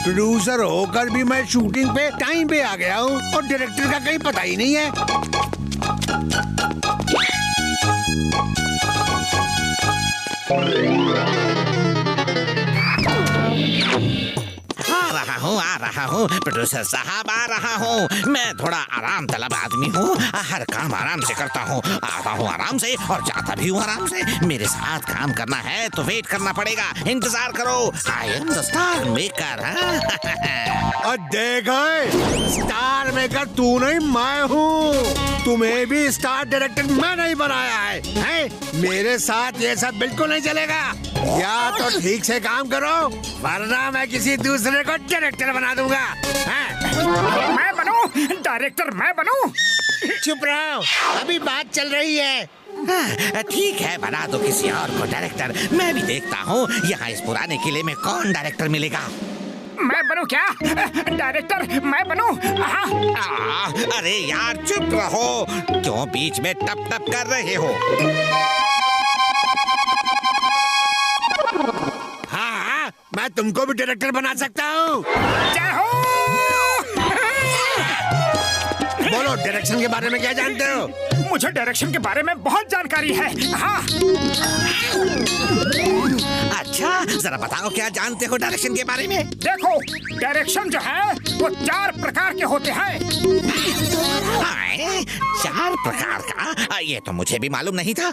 Producer होकर भी मैं शूटिंग पे टाइम पे आ गया हूँ और डायरेक्टर का कहीं पता ही नहीं है। आ रहा हूँ प्रोड्यूसर साहब, आ रहा हूँ। मैं थोड़ा आराम तलब आदमी हूँ, हर काम आराम से करता हूँ। आता हूँ आराम से और जाता भी हूँ आराम से। मेरे साथ काम करना है तो वेट करना पड़ेगा, इंतजार करो। I am the star maker. देखा स्टार मेकर तू नहीं मैं हूँ। तुम्हें भी स्टार डायरेक्टर मैं नहीं बनाया है? मेरे साथ ये सब बिल्कुल नहीं चलेगा। या तो ठीक से काम करो वरना मैं किसी दूसरे को डायरेक्टर बना दूंगा। मैं बनूं डायरेक्टर, मैं बनूं? चुप रहो, अभी बात चल रही है। ठीक है, बना दो किसी और को डायरेक्टर। मैं भी देखता हूँ यहाँ इस पुराने किले में कौन डायरेक्टर मिलेगा। मैं बनूं क्या डायरेक्टर? मैं बनूं? अरे यार चुप रहो, क्यों बीच में टप टप कर रहे हो? हाँ, मैं तुमको भी डायरेक्टर बना सकता हूँ। जय हो। बोलो, डायरेक्शन के बारे में क्या जानते हो? मुझे डायरेक्शन के बारे में बहुत जानकारी है। हाँ। अच्छा, जरा बताओ क्या जानते हो डायरेक्शन के बारे में? देखो, डायरेक्शन जो है वो 4 प्रकार के होते हैं। 4 प्रकार का? ये तो मुझे भी मालूम नहीं था।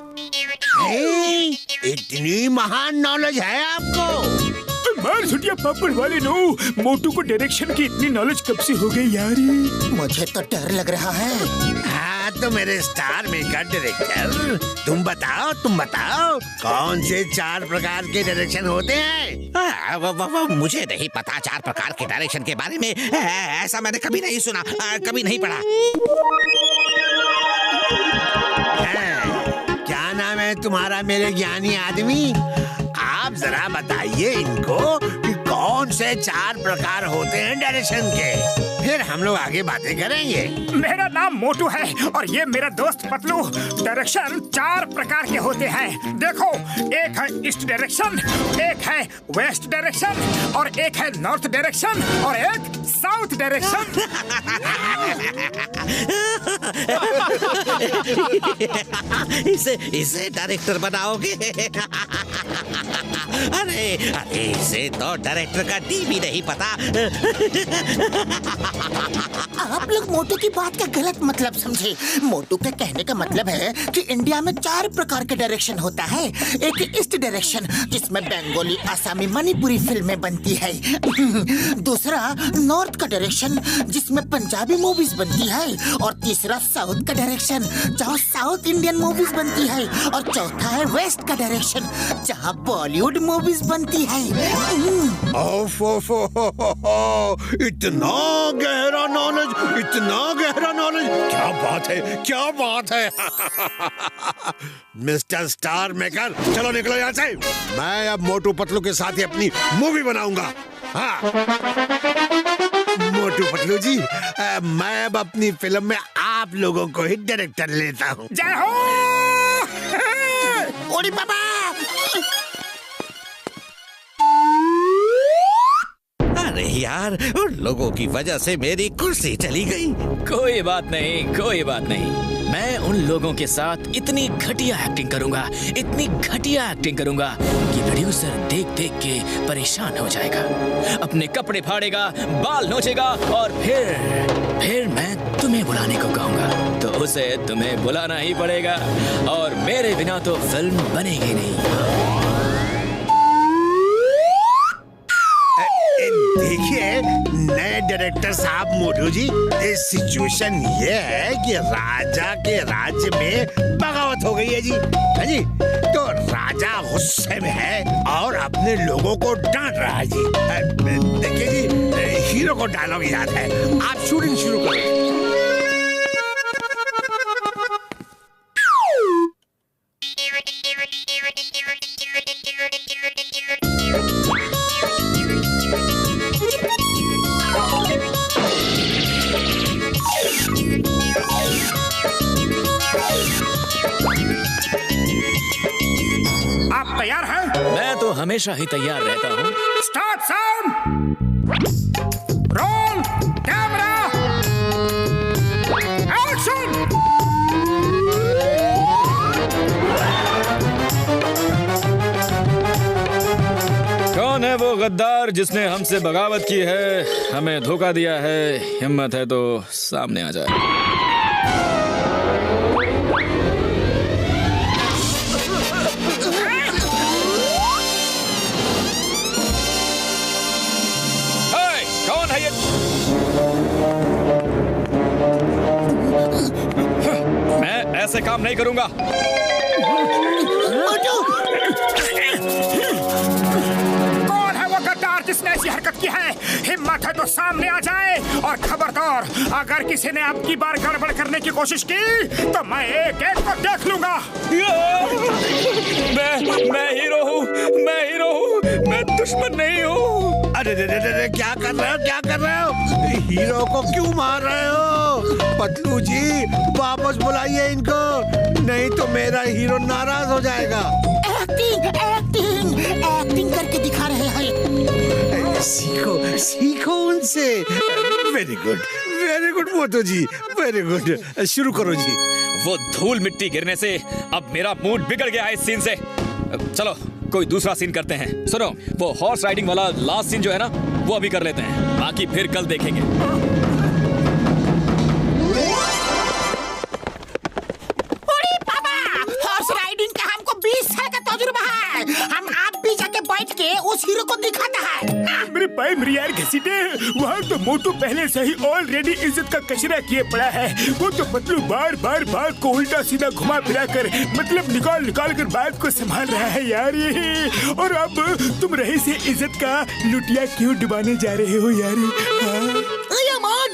इतनी महान नॉलेज है आपको? मार सुटिया पापड़ वाले नो, मोटू को डायरेक्शन की इतनी नॉलेज कब से हो गई यार? मुझे तो डर लग रहा है। हाँ तो मेरे स्टार मेकर डायरेक्टर, तुम बताओ कौन से 4 प्रकार के डायरेक्शन होते हैं? वो मुझे नहीं पता 4 प्रकार के डायरेक्शन के बारे में। ऐसा मैंने कभी नहीं सुना, कभी नहीं पढ़ा। क्या नाम है तुम्हारा मेरे ज्ञानी आदमी? आप जरा बताइए इनको कि कौन से 4 प्रकार होते हैं डायरेक्शन के, फिर हम लोग आगे बातें करेंगे। मेरा नाम मोटू है और ये मेरा दोस्त पतलू। डायरेक्शन 4 प्रकार के होते हैं। देखो, एक है ईस्ट डायरेक्शन, एक है वेस्ट डायरेक्शन और एक है नॉर्थ डायरेक्शन और एक साउथ डायरेक्शन। इसे डायरेक्टर बनाओगे? अरे इसे तो डायरेक्टर का डी भी नहीं पता। आप लोग मोटू की बात का गलत मतलब समझे। मोटू के कहने का मतलब है कि इंडिया में 4 प्रकार के डायरेक्शन होता है। एक ईस्ट डायरेक्शन जिसमें बंगाली, आसामी, मणिपुरी फिल्में बनती है। दूसरा नॉर्थ का डायरेक्शन जिसमें पंजाबी मूवीज बनती है। और तीसरा साउथ का डायरेक्शन जहाँ साउथ इंडियन मूवीज बनती है। और चौथा है वेस्ट का डायरेक्शन जहाँ बॉलीवुड मूवीज बनती है। इतना गहरा नॉलेज, क्या बात है। मिस्टर स्टार मेकर, चलो निकलो यहाँ से। मैं अब मोटू पतलू के साथ ही अपनी मूवी बनाऊंगा। हाँ मोटू पतलू जी, मैं अब अपनी फिल्म में आप लोगों को ही डायरेक्टर लेता हूँ। जय हो। ओरी बाबा, अरे यार, उन लोगों की वजह से मेरी कुर्सी चली गई। कोई बात नहीं। मैं उन लोगों के साथ इतनी घटिया एक्टिंग करूंगा कि प्रोड्यूसर देख के परेशान हो जाएगा, अपने कपड़े फाड़ेगा, बाल नोचेगा और फिर मैं तुम्हें बुलाने को कहूंगा तो उसे तुम्हें बुलाना ही पड़ेगा और मेरे बिना तो फिल्म बनेगी नहीं। देखिए, नए डायरेक्टर साहब मोटू जी, इस सिचुएशन ये है कि राजा के राज्य में बगावत हो गई है जी। हाँ जी, तो राजा गुस्से में है और अपने लोगों को डांट रहा है जी। देखिए जी, हीरो को डायलॉग याद है, आप शूटिंग शुरू करो। आप तैयार हैं? मैं तो हमेशा ही तैयार रहता हूँ। Start sound, roll camera, action. कौन है वो गद्दार जिसने हमसे बगावत की है, हमें धोखा दिया है? हिम्मत है तो सामने आ जाए। कौन है ये? मैं ऐसे काम नहीं करूंगा। कौन है वो गद्दार जिसने ऐसी हरकत की है? हिम्मत है तो सामने आ जाए, और खबरदार अगर किसी ने अब की बार गड़बड़ करने की कोशिश की तो मैं एक एक को देख लूंगा। मैं हीरो हूँ, मैं हीरो हूँ, मैं दुश्मन नहीं हूँ। अरे क्या कर रहे हो, क्या कर रहे हो? हीरो को क्यों मार रहे हो? पतलू जी वापस बुलाइए इनको, नहीं तो मेरा हीरो नाराज हो जाएगा। एक्टिंग एक्टिंग एक्टिंग करके दिखा रहे हैं। सीखो सीखो उनसे। वेरी गुड मोटू जी, वेरी गुड। शुरू करो जी। वो धूल मिट्टी गिरने से अब मेरा मूड बिगड़ गया है इस सीन से। चलो कोई दूसरा सीन करते हैं। सुनो, वो हॉर्स राइडिंग वाला लास्ट सीन जो है ना, वो अभी कर लेते हैं, बाकी फिर कल देखेंगे। हॉर्स राइडिंग का हमको 20 साल का तजुर्बा है। हम आप भी जाके बैठ के उस हीरो को दिखाता है। मेरे भाई मेरी यार घसीटे, वहाँ तो मोटू पहले से ही ऑलरेडी इज्जत का कचरा किए पड़ा है। वो तो पतलू बार बार बात को उल्टा सीधा घुमा फिरा कर, मतलब निकाल निकाल कर बात को संभाल रहा है यार ये। और अब तुम रही से इज्जत का लुटिया क्यों डुबाने जा रहे हो यार?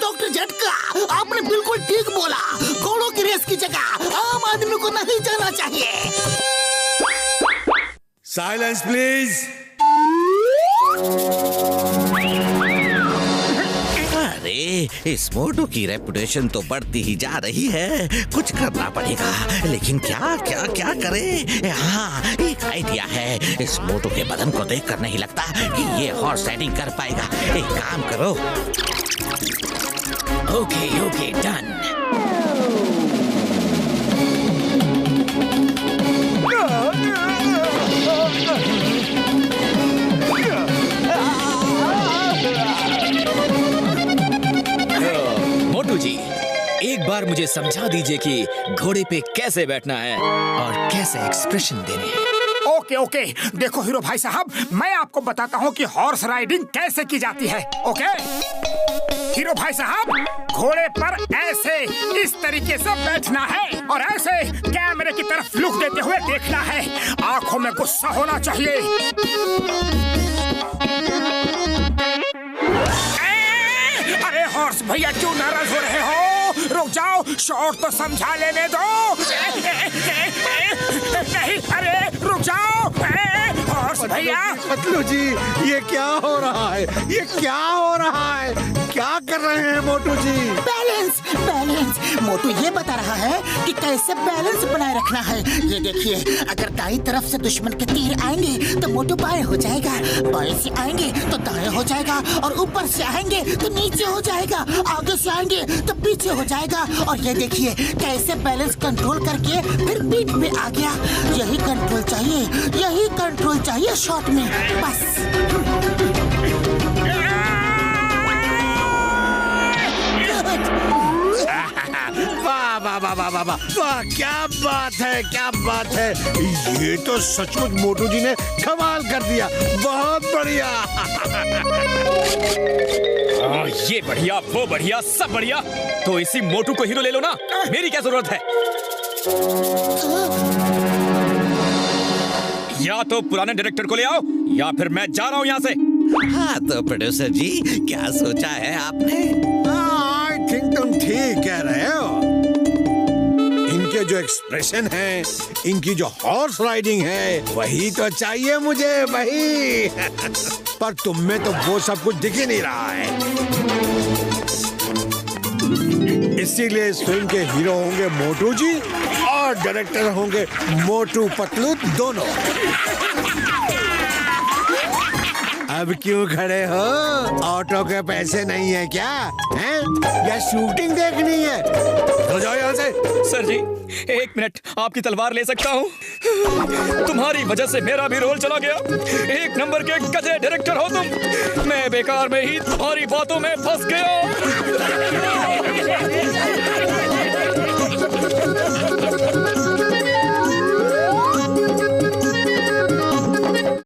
डॉक्टर झटका, आपने बिल्कुल ठीक बोला। घोड़ों की रेस की जगह आम आदमी को नहीं जाना चाहिए। Silence please. अरे इस मोटू की रेपुटेशन तो बढ़ती ही जा रही है, कुछ करना पड़ेगा। लेकिन क्या क्या क्या करे? हाँ, एक आइडिया है। इस मोटू के बदन को देखकर नहीं लगता कि ये हॉर्स राइडिंग कर पाएगा। एक काम करो। Okay done. मोटू जी, एक बार मुझे समझा दीजिए कि घोड़े पे कैसे बैठना है और कैसे एक्सप्रेशन देने हैं। ओके, देखो हीरो भाई साहब, मैं आपको बताता हूँ कि हॉर्स राइडिंग कैसे की जाती है। ओके हीरो भाई साहब, घोड़े पर ऐसे इस तरीके से बैठना है और ऐसे कैमरे की तरफ लुक देते हुए देखना है। आंखों में गुस्सा होना चाहिए। अरे हॉर्स भैया क्यों नाराज हो रहे हो? रुक जाओ, शॉट तो समझा लेने दो। नहीं, अरे रुक जाओ हॉर्स भैया। पतलू जी, ये क्या हो रहा है? ये क्या हो रहा है? क्या कर रहे हैं मोटू जी? Balance balance. मोटू ये बता रहा है कि कैसे बैलेंस बनाए रखना है। ये देखिए, अगर दाईं तरफ से दुश्मन के तीर आएंगे तो मोटू बाएं हो जाएगा, बाएं से आएंगे तो दाएं हो जाएगा, और ऊपर से आएंगे तो नीचे हो जाएगा, आगे से आएंगे तो पीछे हो जाएगा। और ये देखिए कैसे बैलेंस कंट्रोल करके फिर पीठ पे आ गया। यही कंट्रोल चाहिए, यही कंट्रोल चाहिए शॉट में, बस। वाह वाह वाह वाह वाह वाह, क्या बात है, क्या बात है। ये तो सचमुच मोटू जी ने कमाल कर दिया। बहुत बढ़िया। ये बढ़िया, वो बढ़िया, सब बढ़िया। तो इसी मोटू को हीरो ले लो ना, मेरी क्या जरूरत है। या तो पुराने डायरेक्टर को ले आओ या फिर मैं जा रहा हूँ यहाँ से। हाँ तो प्रोड्यूसर जी, क्या सोचा है आपने? आई थिंक तुम ठीक कह रहे हो। इनके जो एक्सप्रेशन है, इनकी जो हॉर्स राइडिंग है, वही तो चाहिए मुझे, वही। पर तुम में तो वो सब कुछ दिख ही नहीं रहा है। इसीलिए इस फिल्म के हीरो होंगे मोटू जी और डायरेक्टर होंगे मोटू पतलू दोनों। अब क्यों खड़े हो? ऑटो के पैसे नहीं है क्या? हैं? या शूटिंग देखनी है? तो जाओ यहाँ से। सर जी, 1 मिनट, आपकी तलवार ले सकता हूँ? तुम्हारी वजह से मेरा भी रोल चला गया। 1 नंबर के गधे डायरेक्टर हो तुम। मैं बेकार में ही तुम्हारी बातों में फंस गया।